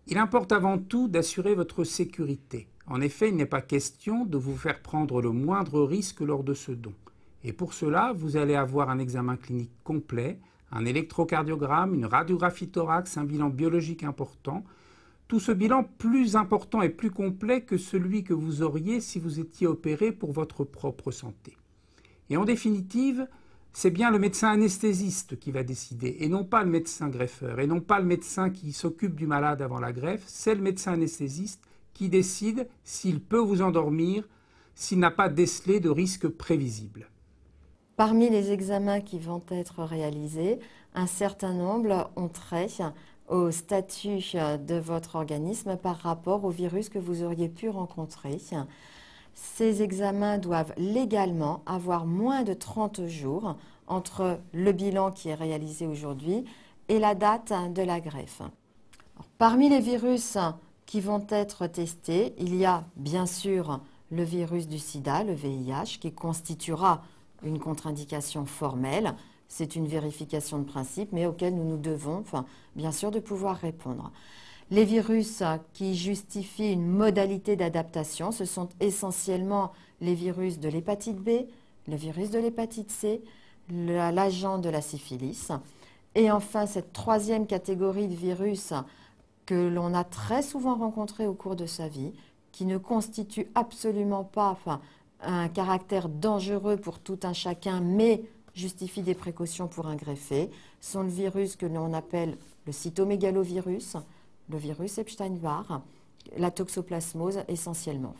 Il importe avant tout d'assurer votre sécurité. En effet, il n'est pas question de vous faire prendre le moindre risque lors de ce don. Et pour cela, vous allez avoir un examen clinique complet, un électrocardiogramme, une radiographie thorax, un bilan biologique important. Tout ce bilan plus important et plus complet que celui que vous auriez si vous étiez opéré pour votre propre santé. Et en définitive, c'est bien le médecin anesthésiste qui va décider, et non pas le médecin greffeur, et non pas le médecin qui s'occupe du malade avant la greffe, c'est le médecin anesthésiste qui décide s'il peut vous endormir, s'il n'a pas décelé de risque prévisible. Parmi les examens qui vont être réalisés, un certain nombre ont trait au statut de votre organisme par rapport au virus que vous auriez pu rencontrer. Ces examens doivent légalement avoir moins de 30 jours entre le bilan qui est réalisé aujourd'hui et la date de la greffe. Parmi les virus qui vont être testés, il y a bien sûr le virus du sida, le VIH, qui constituera une contre-indication formelle. C'est une vérification de principe, mais auquel nous nous devons, bien sûr, de pouvoir répondre. Les virus qui justifient une modalité d'adaptation, ce sont essentiellement les virus de l'hépatite B, le virus de l'hépatite C, l'agent de la syphilis. Et enfin, cette troisième catégorie de virus que l'on a très souvent rencontré au cours de sa vie, qui ne constitue absolument pas un caractère dangereux pour tout un chacun, mais justifie des précautions pour un greffé, sont le virus que l'on appelle le cytomégalovirus, le virus Epstein-Barr, la toxoplasmose essentiellement.